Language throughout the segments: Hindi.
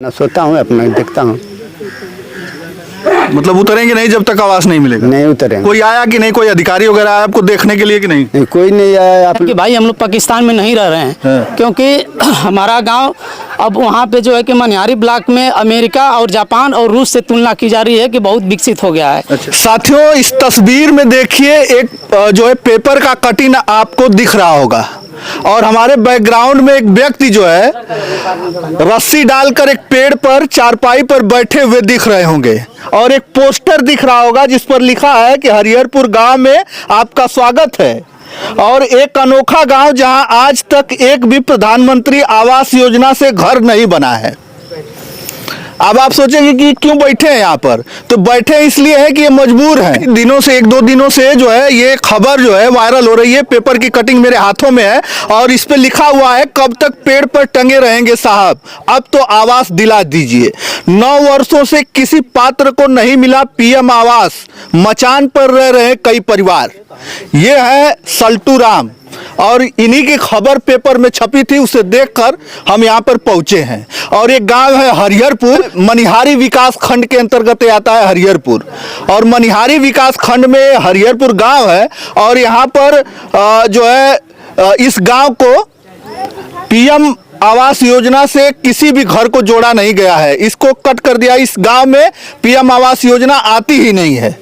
मैं सोता हूँ, अपना देखता हूँ। मतलब उतरेंगे नहीं जब तक आवास नहीं मिलेगा? नहीं उतरेंगे। कोई आया कि नहीं, कोई अधिकारी वगैरह आया आपको देखने के लिए कि नहीं? नहीं, कोई नहीं आया। आप कि भाई हम लोग पाकिस्तान में नहीं रह रहे हैं, क्योंकि हमारा गांव अब वहाँ पे जो है कि मनिहारी ब्लॉक में अमेरिका और जापान और रूस से तुलना की जा रही है कि बहुत विकसित हो गया है। अच्छा। साथियों, इस तस्वीर में देखिए एक जो है पेपर का कटिंग आपको दिख रहा होगा और हमारे बैकग्राउंड में एक व्यक्ति जो है रस्सी डालकर एक पेड़ पर चारपाई पर बैठे हुए दिख रहे होंगे और एक पोस्टर दिख रहा होगा जिस पर लिखा है कि हरिहरपुर गांव में आपका स्वागत है। और एक अनोखा गांव जहां आज तक एक भी प्रधानमंत्री आवास योजना से घर नहीं बना है। अब आप सोचेंगे कि क्यों बैठे हैं यहाँ पर, तो बैठे इसलिए है कि ये मजबूर हैं। दिनों से, 1-2 दिनों से जो है ये खबर जो है वायरल हो रही है। पेपर की कटिंग मेरे हाथों में है और इस पे लिखा हुआ है, कब तक पेड़ पर टंगे रहेंगे साहब, अब तो आवास दिला दीजिए। 9 वर्षों से किसी पात्र को नहीं मिला पीएम आवास, मचान पर रह रहे कई परिवार। ये है सल्टू राम और इन्हीं की खबर पेपर में छपी थी, उसे देखकर हम यहाँ पर पहुंचे हैं। और एक गांव है हरिहरपुर, मनिहारी विकास खंड के अंतर्गत आता है हरिहरपुर और मनिहारी विकास खंड में हरिहरपुर गांव है। और यहाँ पर जो है इस गांव को पीएम आवास योजना से किसी भी घर को जोड़ा नहीं गया है, इसको कट कर दिया। इस गांव में पीएम आवास योजना आती ही नहीं है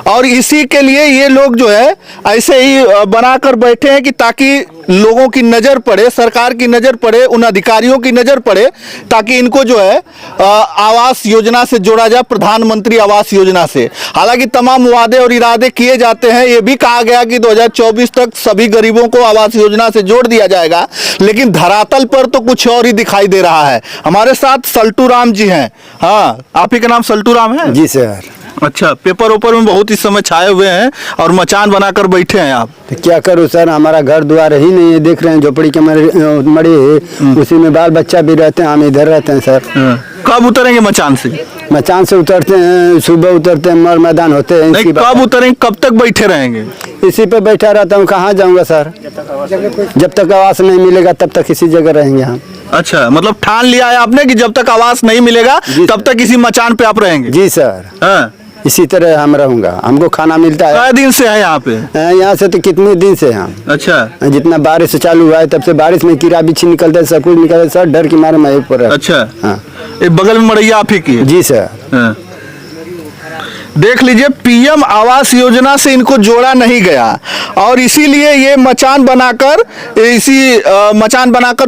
और इसी के लिए ये लोग जो है ऐसे ही बनाकर बैठे हैं कि ताकि लोगों की नज़र पड़े, सरकार की नज़र पड़े, उन अधिकारियों की नज़र पड़े, ताकि इनको जो है आवास योजना से जोड़ा जाए, प्रधानमंत्री आवास योजना से। हालांकि तमाम वादे और इरादे किए जाते हैं, ये भी कहा गया कि 2024 तक सभी गरीबों को आवास योजना से जोड़ दिया जाएगा, लेकिन धरातल पर तो कुछ और ही दिखाई दे रहा है। हमारे साथ सल्टू राम जी हैं। हाँ, आप ही का नाम सल्टू राम है? जी सर। अच्छा, पेपर ऊपर में बहुत इस समय छाए हुए हैं और मचान बनाकर बैठे हैं आप। तो क्या करूँ सर, हमारा घर द्वार ही नहीं है, देख रहे हैं झोपड़ी के मड़ी है, उसी में बाल बच्चा भी रहते हैं, हम इधर रहते हैं सर। कब उतरेंगे मचान से? मचान से उतरते हैं, सुबह उतरते हैं, मर मैदान होते हैं। नहीं, कब उतरेंगे, कब तक बैठे रहेंगे? इसी पे बैठा रहता हूँ, कहाँ जाऊँगा सर, जब तक आवास नहीं मिलेगा तब तक इसी जगह रहेंगे हम। अच्छा, मतलब ठान लिया है आपने कि जब तक आवास नहीं मिलेगा तब तक इसी मचान पे आप रहेंगे? जी सर। हाँ, इसी तरह हम रहूंगा, हमको खाना मिलता है। कितने दिन से है यहाँ पे? यहाँ से तो कितने दिन से हम। अच्छा। जितना बारिश चालू हुआ है तब से बारिश में कीड़ा बिच्छी निकलता है, सब कुछ निकलता है सर, डर की मारे मैं ऊपर। अच्छा। हाँ, एक बगल में मड़ैया आप ही की है? जी सर। हाँ। देख लीजिए, पीएम आवास योजना से इनको जोड़ा नहीं गया और इसीलिए ये मचान बनाकर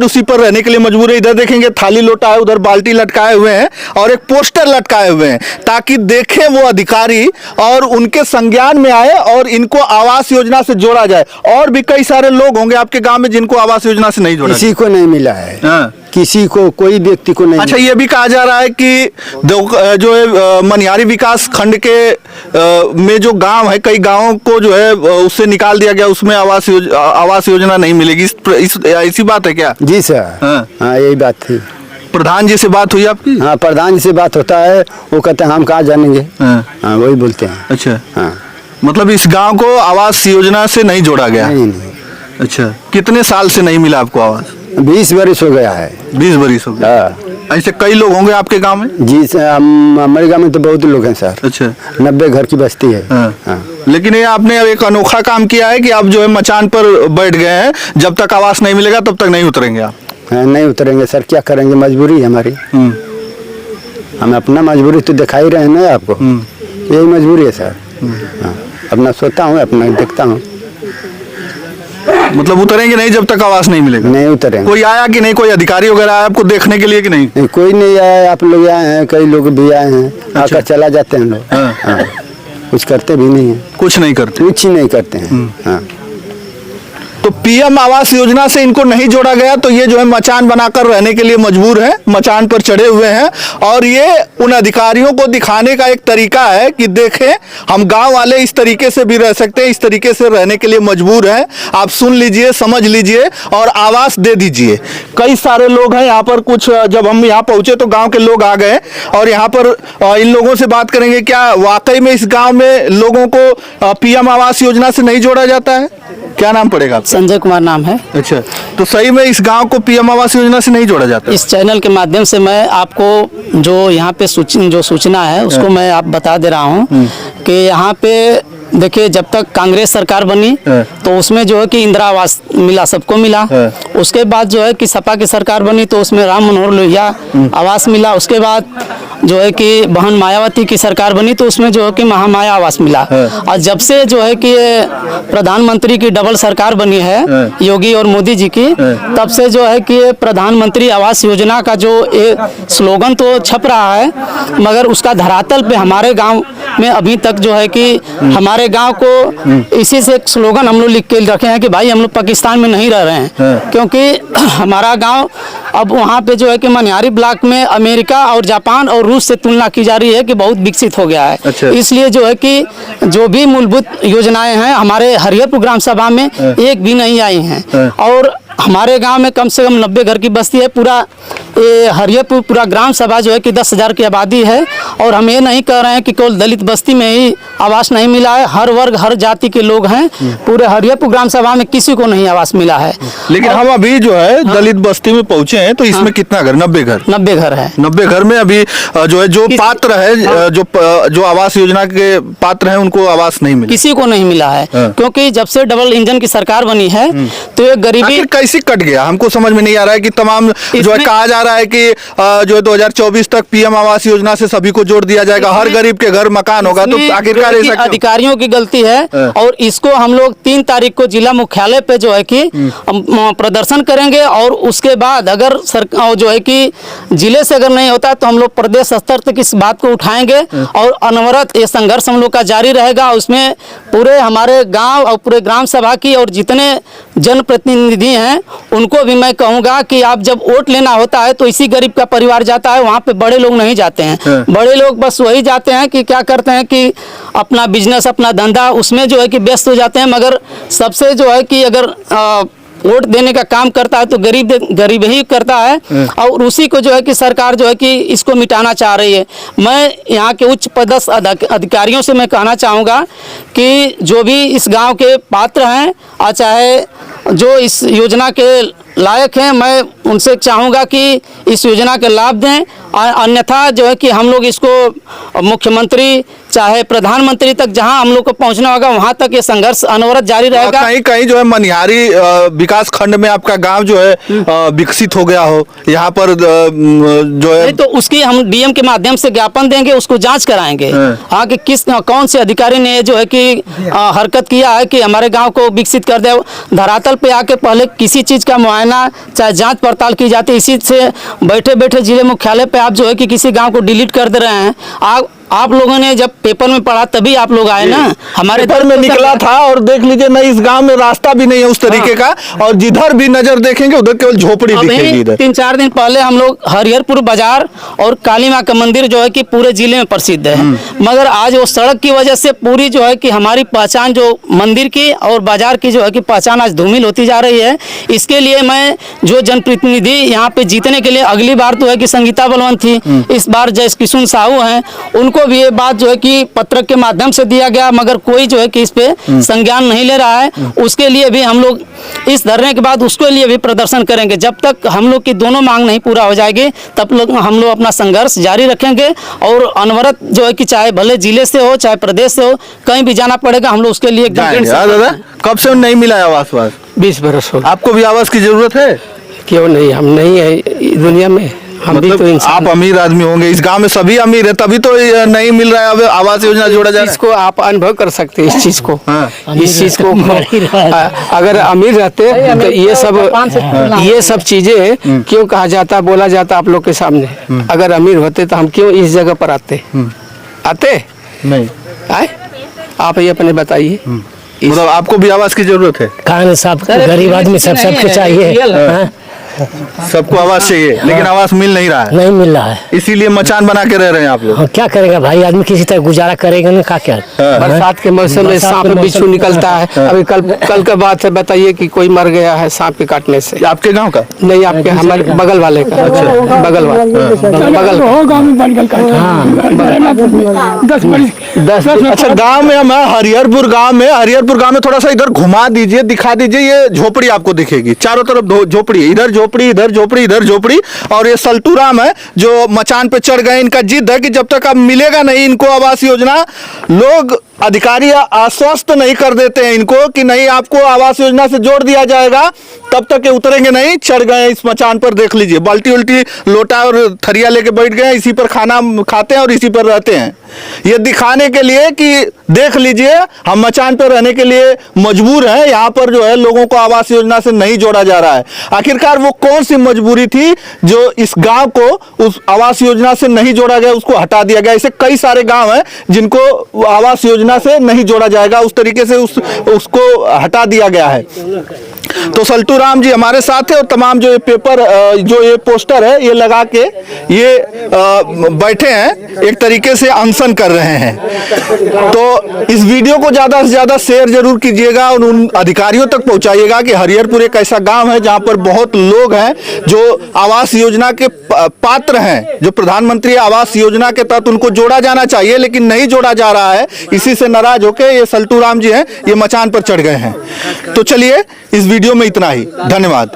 उसी पर रहने के लिए मजबूर है। इधर देखेंगे थाली लोटा है, उधर बाल्टी लटकाए हुए हैं और एक पोस्टर लटकाए हुए हैं ताकि देखें वो अधिकारी और उनके संज्ञान में आए और इनको आवास योजना से जोड़ा जाए। और भी कई सारे लोग होंगे आपके गांव में जिनको आवास योजना से नहीं जोड़ा, किसी को नहीं मिला है। हाँ। किसी को, कोई व्यक्ति को नहीं। अच्छा, ये भी कहा जा रहा है कि जो है मनिहारी विकास खंड के में जो गांव है, कई गांवों को जो है उससे निकाल दिया गया, उसमें आवास योजना नहीं मिलेगी। ऐसी बात है क्या? जी सर। हाँ, यही बात थी। प्रधान जी से बात हुई आपकी? हाँ, प्रधान जी से बात होता है, वो कहते हैं हम कहाँ जानेंगे। हाँ, वही बोलते हैं। अच्छा। हाँ, मतलब इस गांव को आवास योजना से नहीं जोड़ा गया? नहीं, नहीं। अच्छा, कितने साल से नहीं मिला आपको आवास? 20 बरस हो गया है। 20 बरस हो गया। हाँ। ऐसे कई लोग होंगे आपके गांव में? जी सर, हमारे गांव में तो बहुत लोग हैं सर। अच्छा। 90 घर की बस्ती है। हाँ। लेकिन ये आपने एक अनोखा काम किया है कि आप जो है मचान पर बैठ गए हैं, जब तक आवास नहीं मिलेगा तब तक नहीं उतरेंगे आप? नहीं उतरेंगे सर, क्या करेंगे, मजबूरी है हमारी। हम अपना मजबूरी तो दिखा ही रहे हैं ना आपको, यही मजबूरी है सर। हाँ, अपना सोता हूँ, अपना देखता हूँ। मतलब उतरेंगे नहीं जब तक आवास नहीं मिलेगा? नहीं उतरेंगे। कोई आया कि नहीं, कोई अधिकारी वगैरह आया आपको देखने के लिए कि नहीं? नहीं, कोई नहीं आया। आप लोग आए हैं, कई लोग भी आए हैं। अच्छा। आकर चला जाते हैं लोग। हाँ। कुछ करते भी नहीं है। कुछ नहीं करते? कुछ ही नहीं करते हैं। हाँ। तो पीएम आवास योजना से इनको नहीं जोड़ा गया तो ये जो है मचान बनाकर रहने के लिए मजबूर है, मचान पर चढ़े हुए हैं। और ये उन अधिकारियों को दिखाने का एक तरीका है कि देखें हम गांव वाले इस तरीके से भी रह सकते हैं, इस तरीके से रहने के लिए मजबूर हैं। आप सुन लीजिए, समझ लीजिए और आवास दे दीजिए। कई सारे लोग हैं यहाँ पर। कुछ जब हम यहाँ पहुंचे तो गाँव के लोग आ गए और यहाँ पर इन लोगों से बात करेंगे, क्या वाकई में इस गाँव में लोगों को पीएम आवास योजना से नहीं जोड़ा जाता है? क्या नाम पड़ेगा आपका? संजय कुमार नाम है। अच्छा, तो सही में इस गांव को पीएम आवास योजना से नहीं जोड़ा जाता? इस चैनल के माध्यम से मैं आपको जो यहाँ पे सूचना है उसको मैं आप बता दे रहा हूँ कि यहाँ पे देखिए, जब तक कांग्रेस सरकार बनी तो उसमें जो है कि इंदिरा आवास मिला, सबको मिला। उसके बाद जो है कि सपा की सरकार बनी तो उसमें राम मनोहर लोहिया आवास मिला। उसके बाद जो है कि बहन मायावती की सरकार बनी तो उसमें जो है कि महामाया आवास मिला। और जब से जो है कि ये प्रधानमंत्री की डबल सरकार बनी है योगी और मोदी जी की, तब से जो है कि ये प्रधानमंत्री आवास योजना का जो एक स्लोगन तो छप रहा है, मगर उसका धरातल पे हमारे गांव में अभी तक जो है कि हमारे गांव को इसी से एक स्लोगन हम लोग लिख के रखे हैं कि भाई हम लोग पाकिस्तान में नहीं रह रहे हैं, क्योंकि हमारा गांव अब वहाँ पे जो है कि मनिहारी ब्लॉक में अमेरिका और जापान और रूस से तुलना की जा रही है कि बहुत विकसित हो गया है। अच्छा। इसलिए जो है कि जो भी मूलभूत योजनाएं हैं हमारे हरिहरपुर ग्राम सभा में एक भी नहीं आई हैं। और हमारे गांव में कम से कम 90 घर की बस्ती है। पूरा ये हरिहरपुर पूरा ग्राम सभा जो है कि 10,000 की आबादी है। और हम ये नहीं कह रहे हैं कि केवल दलित बस्ती में ही आवास नहीं मिला है, हर वर्ग हर जाति के लोग हैं। पूरे हरिहरपुर ग्राम सभा में किसी को नहीं आवास मिला है। लेकिन हम अभी जो है दलित बस्ती में पहुंचे हैं, तो इसमें कितना घर? 90 घर। 90 घर है। 90 घर में अभी जो है जो पात्र है, जो आवास योजना के पात्र हैं, उनको आवास नहीं मिला, किसी को नहीं मिला है। क्योंकि जब से डबल इंजन की सरकार बनी है तो ये गरीबी कैसे कट गया, हमको समझ में नहीं आ रहा है कि तमाम जो है कहा जा रहा है कि जो 2024 तक पीएम आवास योजना से सभी को जोड़ दिया जाएगा, हर गरीब के घर मकान होगा, तो आखिरकार ऐसा क्यों? अधिकारियों की गलती है। और इसको हम लोग 3 तारीख को जिला मुख्यालय पे जो है कि प्रदर्शन करेंगे। और उसके बाद अगर सरकार जो है कि जिले से अगर नहीं होता तो हम लोग प्रदेश स्तर तक इस बात को उठाएंगे और अनवरत ये संघर्ष हम लोग का जारी रहेगा। उसमें पूरे हमारे गांव और पूरे ग्राम सभा की और जितने जनप्रतिनिधि हैं उनको भी मैं कहूँगा कि आप जब वोट लेना होता है तो इसी गरीब का परिवार जाता है, वहाँ पे बड़े लोग नहीं जाते हैं। बड़े लोग बस वही जाते हैं कि क्या करते हैं कि अपना बिजनेस अपना धंधा उसमें जो है कि व्यस्त हो जाते हैं। मगर सबसे जो है कि अगर वोट देने का काम करता है तो गरीब ही करता है। और उसी को जो है कि सरकार जो है कि इसको मिटाना चाह रही है। मैं यहाँ के उच्च पदस्थ अधिकारियों से मैं कहना चाहूँगा कि जो भी इस गांव के पात्र हैं और चाहे जो इस योजना के लायक हैं, मैं उनसे चाहूँगा कि इस योजना के लाभ दें। अन्यथा जो है कि हम लोग इसको मुख्यमंत्री चाहे प्रधानमंत्री तक जहां हम लोग को पहुंचना होगा वहां तक ये संघर्ष अनवरत जारी रहेगा। कहीं कहीं जो है मनिहारी विकास खंड में आपका गांव जो है विकसित हो गया हो, यहाँ पर जो है तो उसकी हम डीएम के माध्यम से ज्ञापन देंगे, उसको जांच कराएंगे हाँ कि कौन से अधिकारी ने जो है कि हरकत किया है कि हमारे गाँव को विकसित कर दे। धरातल पे आके पहले किसी चीज का मुआयना चाहे जाँच पड़ताल की जाती है। इसी से बैठे बैठे जिले मुख्यालय पे आप जो है कि किसी गांव को डिलीट कर दे रहे हैं। आप लोगों ने जब पेपर में पढ़ा तभी आप लोग आए ना, हमारे पेपर में निकला था। और देख लीजिए ना, इस गांव में रास्ता भी नहीं है उस तरीके का, और जिधर भी नजर देखेंगे उधर केवल झोपड़ी दिखेगी। 3-4 दिन पहले हम लोग हरिहरपुर बाजार और काली माँ का मंदिर जो है कि पूरे जिले में प्रसिद्ध है, मगर आज वो सड़क की वजह से पूरी जो है कि हमारी पहचान जो मंदिर की और बाजार की जो है कि पहचान आज धूमिल होती जा रही है। इसके लिए मैं जो जनप्रतिनिधि यहाँ पे जीतने के लिए, अगली बार तो है कि संगीता बलवंत थी, इस बार जय किशुन साहू हैं, उनको भी ये बात जो है कि पत्र के माध्यम से दिया गया, मगर कोई जो है कि इस पे संज्ञान नहीं ले रहा है। उसके लिए भी हम लोग इस धरने के बाद उसके लिए भी प्रदर्शन करेंगे। जब तक हम लोग की दोनों मांग नहीं पूरा हो जाएगी तब हम लोग अपना संघर्ष जारी रखेंगे। और अनवरत जो है कि चाहे भले जिले से हो चाहे प्रदेश से हो, कहीं भी जाना पड़ेगा, हम लोग उसके लिए। दादा कब से नहीं मिला आवास? 20 बरस हो। आपको भी आवास की जरूरत है? क्यों नहीं, हम नहीं है दुनिया में, हम मतलब भी तो आप अमीर आदमी होंगे, इस गांव में सभी अमीर है, तभी तो नहीं मिल रहा है अब आवास योजना जोड़ा जा रहा है। इसको आप अनुभव कर सकते हैं इस चीज को। इस चीज को अगर अमीर रहते तो ये सब चीजें क्यों कहा जाता, बोला जाता आप लोग के सामने। अगर अमीर होते तो हम क्यों इस जगह पर आते नहीं आए? आप ये अपने बताइए। मतलब आपको भी आवास की जरूरत है? खान साहब गरीब आदमी सब कुछ चाहिए। सबको आवास चाहिए, लेकिन आवास मिल नहीं रहा है, नहीं मिल रहा है। इसीलिए मचान बना के रह रहे हैं आप लोग। हाँ, क्या करेगा भाई, आदमी किसी तरह गुजारा करेगा ना, क्या बरसात के मौसम में सांप बिच्छू निकलता है। अभी कल का बात है, बताइए कि कोई मर गया है सांप के काटने से। ये आपके गांव का? नहीं, आपके हमारे बगल वाले का। अच्छा, बगल वाले अच्छा, गांव में हम हरिहरपुर गांव में थोड़ा सा इधर घुमा दीजिए, दिखा दीजिए। ये झोपड़ी आपको दिखेगी, चारों तरफ झोपड़ी, इधर झोपड़ी, इधर झोपड़ी, इधर झोपड़ी। और ये सल्टूराम है जो मचान पे चढ़ गए। इनका जिद है कि जब तक अब मिलेगा नहीं इनको आवास योजना, लोग अधिकारी आश्वस्त नहीं कर देते हैं इनको कि नहीं आपको आवास योजना से जोड़ दिया जाएगा, तब तक ये उतरेंगे नहीं। चढ़ गए इस मचान पर, देख लीजिए, बाल्टी उल्टी लोटा और थरिया लेके बैठ गए, इसी पर खाना खाते हैं और इसी पर रहते हैं। ये दिखाने के लिए कि देख लीजिए हम मचान पर रहने के लिए मजबूर हैं, यहाँ पर जो है लोगों को आवास योजना से नहीं जोड़ा जा रहा है। आखिरकार वो कौन सी मजबूरी थी जो इस गांव को उस आवास योजना से नहीं जोड़ा गया, उसको हटा दिया गया? ऐसे कई सारे गांव हैं जिनको आवास योजना से नहीं जोड़ा जाएगा, उस तरीके से उसको हटा दिया गया है। तो सल्टूराम जी हमारे साथ है और तमाम जो ये पेपर जो ये पोस्टर है ये लगा के ये बैठे हैं, एक तरीके से अनशन कर रहे हैं। तो इस वीडियो को ज़्यादा से ज़्यादा शेयर जरूर कीजिएगा और उन अधिकारियों तक पहुंचाइएगा कि हरिहरपुर एक ऐसा गांव है जहां पर बहुत लोग हैं जो आवास योजना के पात्र हैं, जो प्रधानमंत्री आवास योजना के तहत उनको जोड़ा जाना चाहिए लेकिन नहीं जोड़ा जा रहा है। इसी से नाराज होकर ये सल्टूराम जी हैं, ये मचान पर चढ़ गए हैं। तो चलिए, इस वीडियो में इतना ही। धन्यवाद।